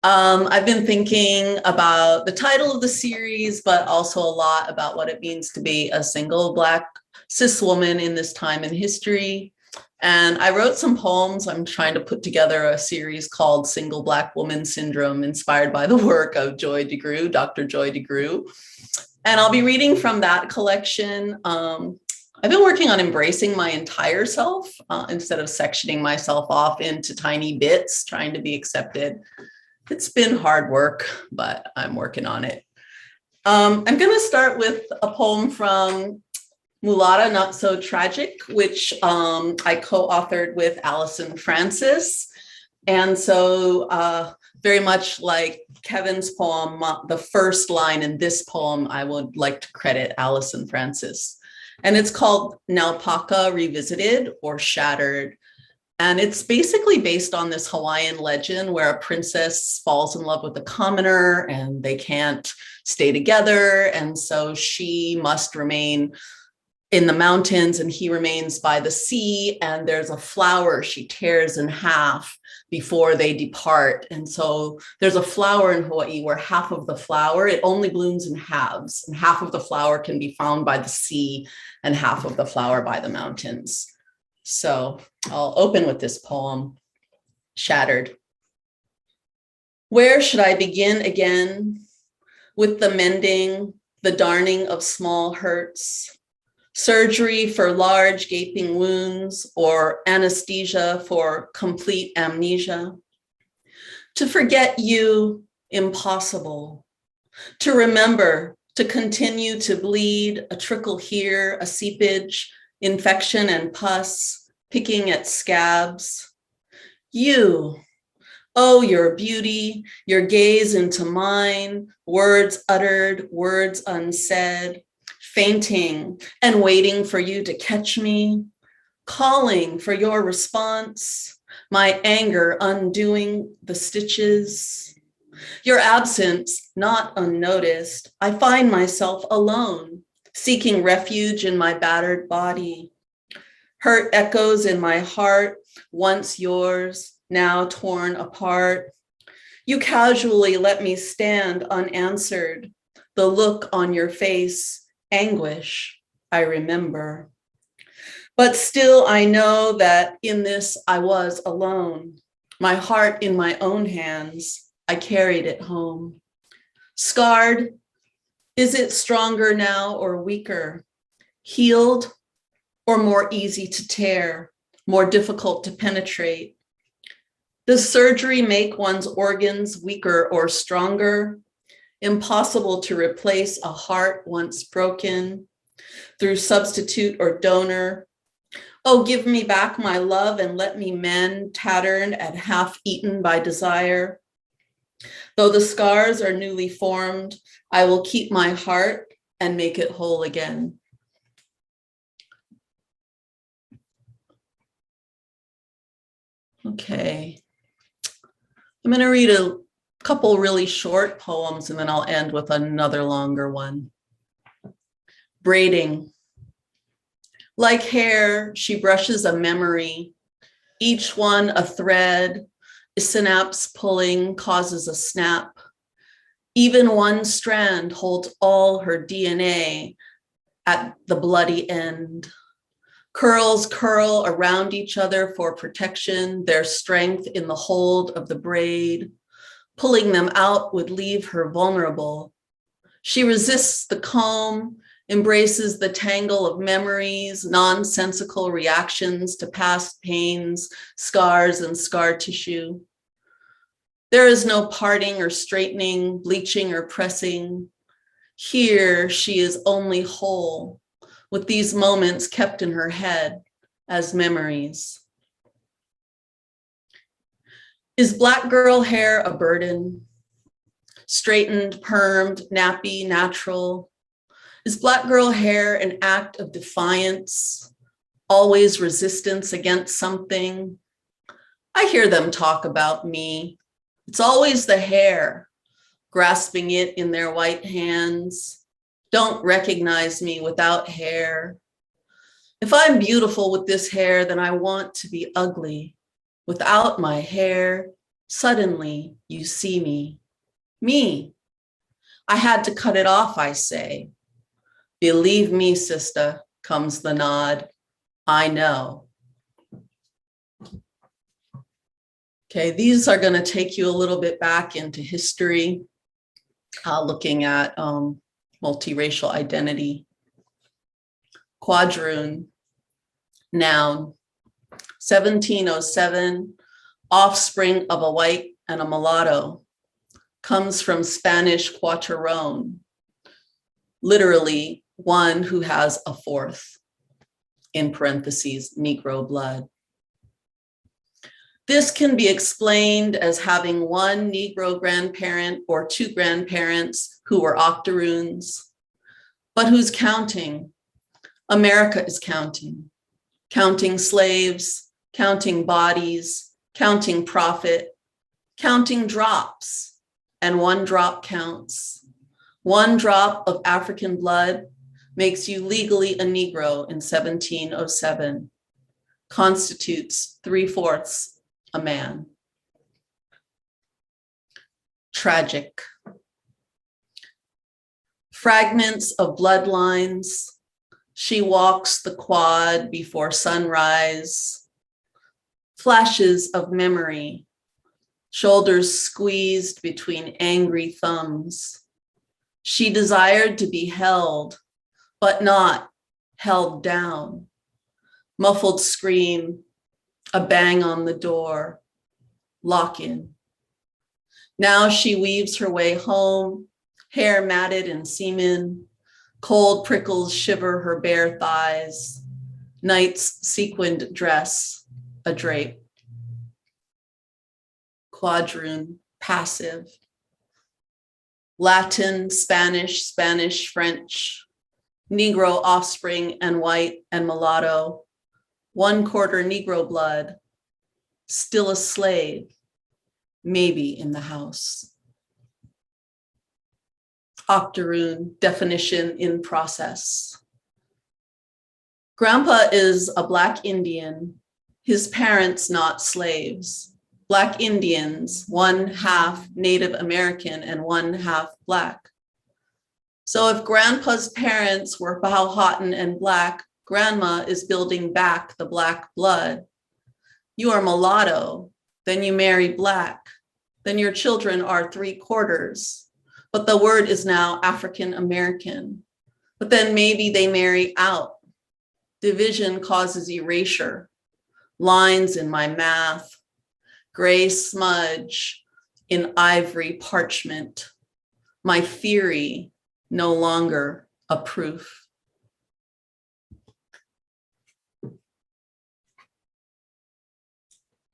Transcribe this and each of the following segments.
I've been thinking about the title of the series, but also a lot about what it means to be a single Black cis woman in this time in history. And I wrote some poems. I'm trying to put together a series called Single Black Woman Syndrome, inspired by the work of Joy DeGruy, Dr. Joy DeGruy. And I'll be reading from that collection. I've been working on embracing my entire self instead of sectioning myself off into tiny bits, trying to be accepted. It's been hard work, but I'm working on it. I'm going to start with a poem from Mulatta Not So Tragic, which I co-authored with Allison Francis. And so very much like Kevin's poem, the first line in this poem, I would like to credit Allison Francis. And it's called Naupaka Revisited or Shattered. And it's basically based on this Hawaiian legend where a princess falls in love with a commoner and they can't stay together. And so she must remain in the mountains and he remains by the sea. And there's a flower she tears in half before they depart. And so there's a flower in Hawaii where half of the flower, it only blooms in halves. And half of the flower can be found by the sea and half of the flower by the mountains. So I'll open with this poem, Shattered. Where should I begin again? With the mending, the darning of small hurts, surgery for large gaping wounds, or anesthesia for complete amnesia. To forget you, impossible. To remember, to continue to bleed, a trickle here, a seepage, infection and pus, picking at scabs. You, oh, your beauty, your gaze into mine, words uttered, words unsaid, fainting and waiting for you to catch me, calling for your response, my anger undoing the stitches. Your absence not unnoticed, I find myself alone, seeking refuge in my battered body. Hurt echoes in my heart, once yours, now torn apart. You casually let me stand unanswered. The look on your face, anguish, I remember. But still I know that in this I was alone. My heart in my own hands, I carried it home. Scarred, is it stronger now or weaker? Healed or more easy to tear, more difficult to penetrate? Does surgery make one's organs weaker or stronger? Impossible to replace a heart once broken through substitute or donor. Oh, give me back my love and let me mend, tattered and half eaten by desire. Though the scars are newly formed, I will keep my heart and make it whole again. Okay, I'm going to read a couple really short poems and then I'll end with another longer one. Braiding. Like hair, she brushes a memory, each one a thread, a synapse pulling causes a snap. Even one strand holds all her DNA at the bloody end. Curls curl around each other for protection, their strength in the hold of the braid. Pulling them out would leave her vulnerable. She resists the comb, embraces the tangle of memories, nonsensical reactions to past pains, scars and scar tissue. There is no parting or straightening, bleaching or pressing. Here she is only whole, with these moments kept in her head as memories. Is Black girl hair a burden? Straightened, permed, nappy, natural? Is Black girl hair an act of defiance? Always resistance against something? I hear them talk about me. It's always the hair, grasping it in their white hands. Don't recognize me without hair. If I'm beautiful with this hair, then I want to be ugly without my hair, Suddenly you see me. Me. I had to cut it off, I say. Believe me, sister, comes the nod. I know. Okay, these are going to take you a little bit back into history, looking at multiracial identity. Quadroon, noun, 1707, offspring of a white and a mulatto, comes from Spanish cuatron, literally one who has a fourth, in parentheses, Negro blood. This can be explained as having one Negro grandparent or two grandparents who were octoroons, but who's counting? America is counting. Counting slaves, counting bodies, counting profit, counting drops, and one drop counts. One drop of African blood makes you legally a Negro in 1707, constitutes 3/4 a man. Tragic. Fragments of bloodlines. She walks the quad before sunrise. Flashes of memory. Shoulders squeezed between angry thumbs. She desired to be held, but not held down. Muffled scream, a bang on the door, lock in. Now she weaves her way home, hair matted in semen, cold prickles shiver her bare thighs, night's sequined dress, a drape. Quadroon, passive. Latin, Spanish, Spanish, French, Negro offspring and white and mulatto, 1/4 Negro blood, still a slave, maybe in the house. Octoroon, definition in process. Grandpa is a Black Indian, his parents not slaves. Black Indians, 1/2 Native American and 1/2 Black. So if Grandpa's parents were Powhatan and Black, Grandma is building back the Black blood. You are mulatto, then you marry Black, then your children are 3/4, but the word is now African American. But then maybe they marry out. Division causes erasure, lines in my math, gray smudge in ivory parchment, my theory no longer a proof.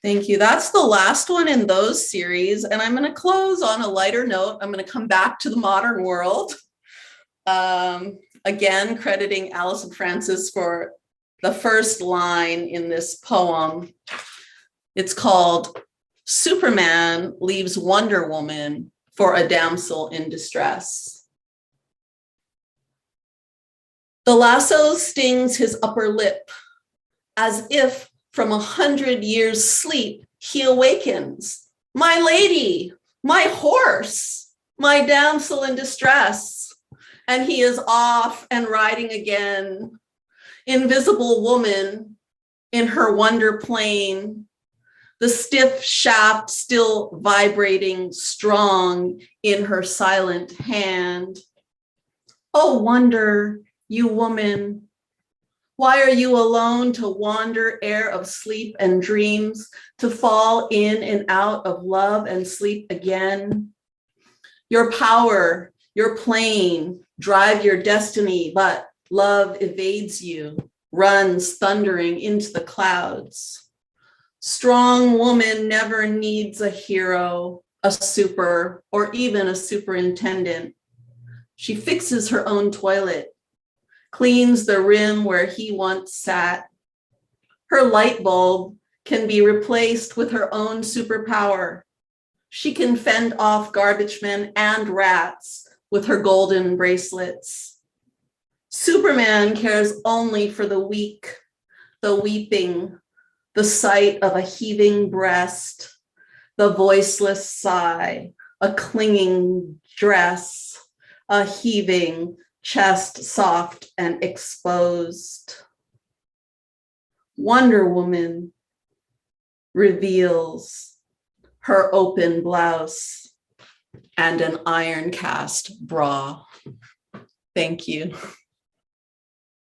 Thank you. That's the last one in those series. And I'm going to close on a lighter note. I'm going to come back to the modern world. Again, crediting Allison Francis for the first line in this poem. It's called Superman Leaves Wonder Woman for a Damsel in Distress. The lasso stings his upper lip as if from 100 years' sleep, he awakens. My lady, my horse, my damsel in distress. And he is off and riding again. Invisible woman in her wonder plane, the stiff shaft still vibrating strong in her silent hand. Oh, wonder, you woman, why are you alone to wander air of sleep and dreams, to fall in and out of love and sleep again? Your power, your plane, drive your destiny, but love evades you, runs thundering into the clouds. Strong woman never needs a hero, a super, or even a superintendent. She fixes her own toilet, cleans the rim where he once sat. Her light bulb can be replaced with her own superpower. She can fend off garbage men and rats with her golden bracelets. Superman cares only for the weak, the weeping, the sight of a heaving breast, the voiceless sigh, a clinging dress, a heaving chest soft and exposed. Wonder Woman reveals her open blouse and an iron cast bra. Thank you.